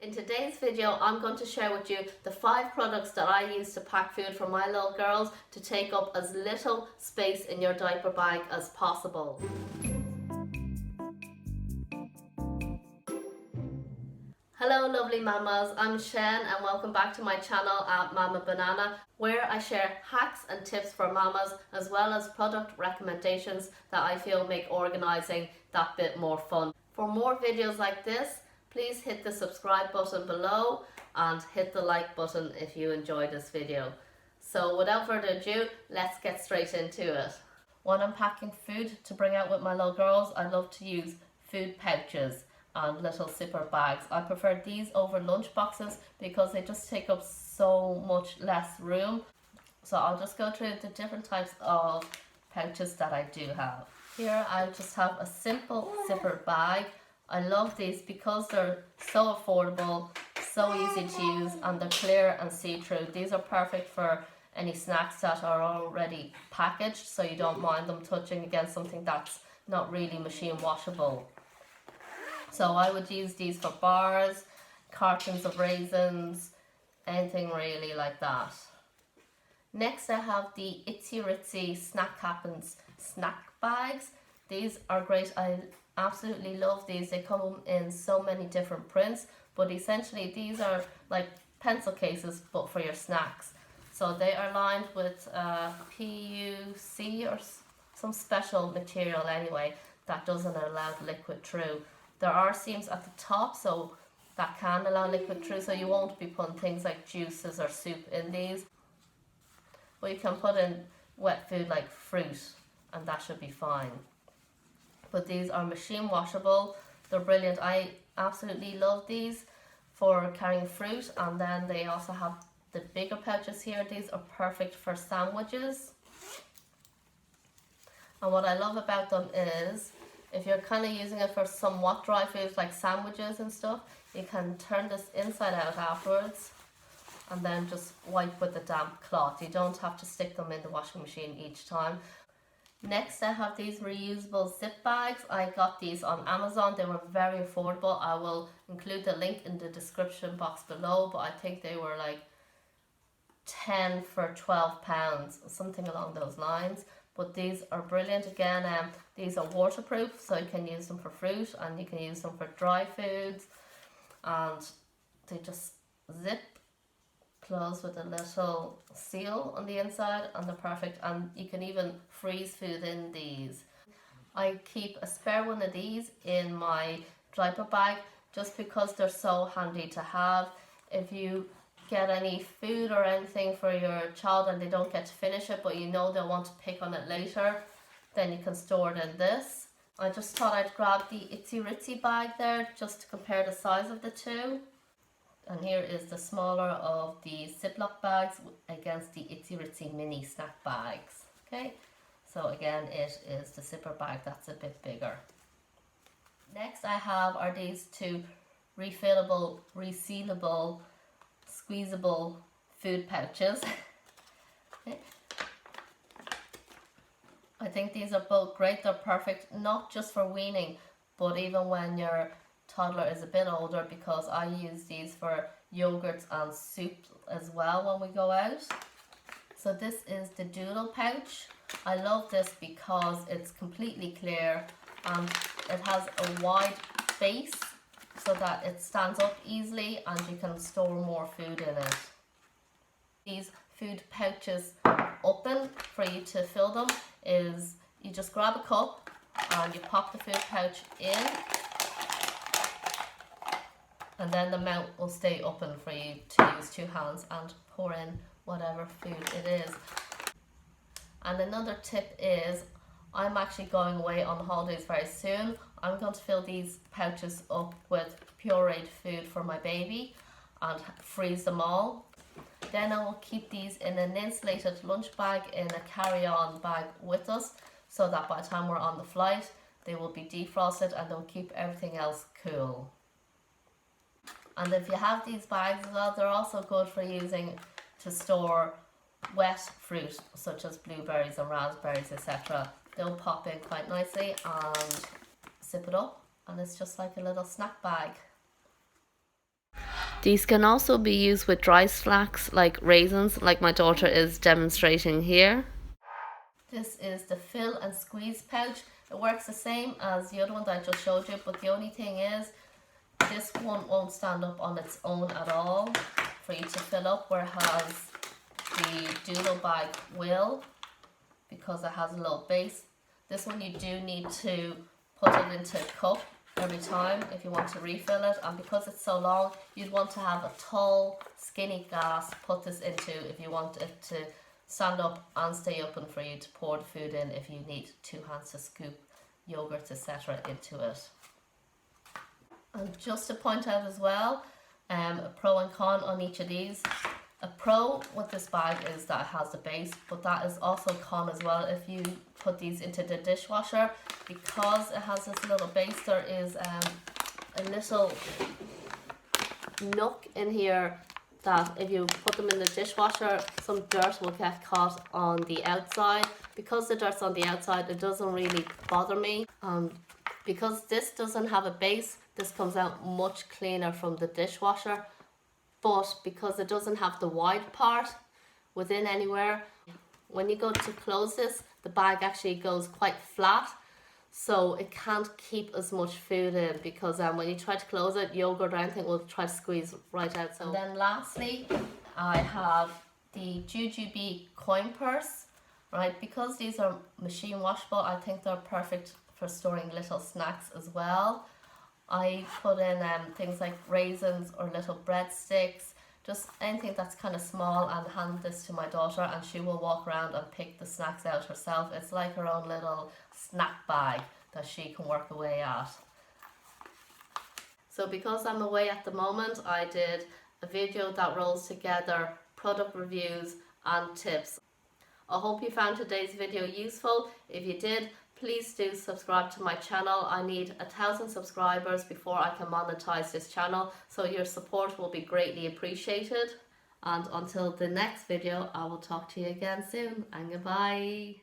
In today's video, I'm going to share with you the 5 products that I use to pack food for my little girls to take up as little space in your diaper bag as possible. Hello lovely mamas, I'm Shen and welcome back to my channel at Mama Banana, where I share hacks and tips for mamas as well as product recommendations that I feel make organising that bit more fun. For more videos like this, please hit the subscribe button below and hit the like button if you enjoyed this video. So without further ado, let's get straight into it. When I'm packing food to bring out with my little girls, I love to use food pouches and little zipper bags. I prefer these over lunch boxes because they just take up so much less room. So I'll just go through the different types of pouches that I do have. Here I just have a simple zipper bag. I love these because they're so affordable, so easy to use, and they're clear and see-through. These are perfect for any snacks that are already packaged, so you don't mind them touching against something that's not really machine washable. So I would use these for bars, cartons of raisins, anything really like that. Next I have the Itzy Ritzy snack happens snack bags. These are great. I absolutely love these. They come in so many different prints, but essentially these are like pencil cases but for your snacks. So they are lined with PUC or some special material anyway that doesn't allow liquid through. There are seams at the top so that can allow liquid through, so you won't be putting things like juices or soup in these. But you can put in wet food like fruit and that should be fine. But these are machine washable. They're brilliant. I absolutely love these for carrying fruit, and then they also have the bigger pouches here. These are perfect for sandwiches. And what I love about them is if you're kind of using it for somewhat dry foods like sandwiches and stuff, you can turn this inside out afterwards and then just wipe with a damp cloth. You don't have to stick them in the washing machine each time. Next I have these reusable zip bags. I got these on Amazon. They were very affordable. I will include the link in the description box below, but I think they were like 10 for £12, something along those lines. But these are brilliant. Again, these are waterproof, so you can use them for fruit and you can use them for dry foods, and they just zip close with a little seal on the inside, and they're perfect, and you can even freeze food in these. I keep a spare one of these in my diaper bag just because they're so handy to have. If you get any food or anything for your child and they don't get to finish it but you know they'll want to pick on it later, then you can store it in this. I just thought I'd grab the Itzy Ritzy bag there just to compare the size of the two. And here is the smaller of the Ziploc bags against the Itzy Ritzy mini snack bags. Okay, so again it is the zipper bag that's a bit bigger. Next I have are these two refillable, resealable, squeezable food pouches. Okay. I think these are both great. They're perfect not just for weaning but even when your toddler is a bit older, because I use these for yogurts and soup as well when we go out. So this is the doodle pouch. I love this because it's completely clear and it has a wide base so that it stands up easily and you can store more food in it. These food pouches open for you to fill them is you just grab a cup and you pop the food pouch in, and then the mouth will stay open for you to use 2 hands and pour in whatever food it is. And another tip is, I'm actually going away on holidays very soon. I'm going to fill these pouches up with pureed food for my baby and freeze them all. Then I will keep these in an insulated lunch bag in a carry-on bag with us, so that by the time we're on the flight they will be defrosted and they'll keep everything else cool. And if you have these bags as well, they're also good for using to store wet fruit such as blueberries and raspberries, etc. They'll pop in quite nicely and zip it up, and it's just like a little snack bag. These can also be used with dry snacks like raisins, like my daughter is demonstrating here. This is the fill and squeeze pouch. It works the same as the other one that I just showed you, but the only thing is this one won't stand up on its own at all for you to fill up, whereas the Doodle bag will, because it has a little base. This one you do need to put it into a cup every time if you want to refill it, and because it's so long, you'd want to have a tall, skinny glass put this into if you want it to stand up and stay open for you to pour the food in if you need 2 hands to scoop yogurt, etc. into it. And just to point out as well, a pro and con on each of these. A pro with this bag is that it has the base, but that is also a con as well if you put these into the dishwasher. Because it has this little base, there is a little nook in here that if you put them in the dishwasher, some dirt will get caught on the outside. Because the dirt's on the outside, it doesn't really bother me. Because this doesn't have a base, this comes out much cleaner from the dishwasher. But because it doesn't have the wide part within anywhere, when you go to close this, the bag actually goes quite flat, so it can't keep as much food in, because when you try to close it, yogurt or anything will try to squeeze right out. So, and then lastly, I have the Jujube coin purse, right? Because these are machine washable, I think they're perfect for storing little snacks as well. I put in things like raisins or little breadsticks, just anything that's kind of small, and hand this to my daughter and she will walk around and pick the snacks out herself. It's like her own little snack bag that she can work away at. So because I'm away at the moment, I did a video that rolls together product reviews and tips. I hope you found today's video useful. If you did, please do subscribe to my channel. I need 1,000 subscribers before I can monetize this channel, so your support will be greatly appreciated. And until the next video, I will talk to you again soon, and goodbye.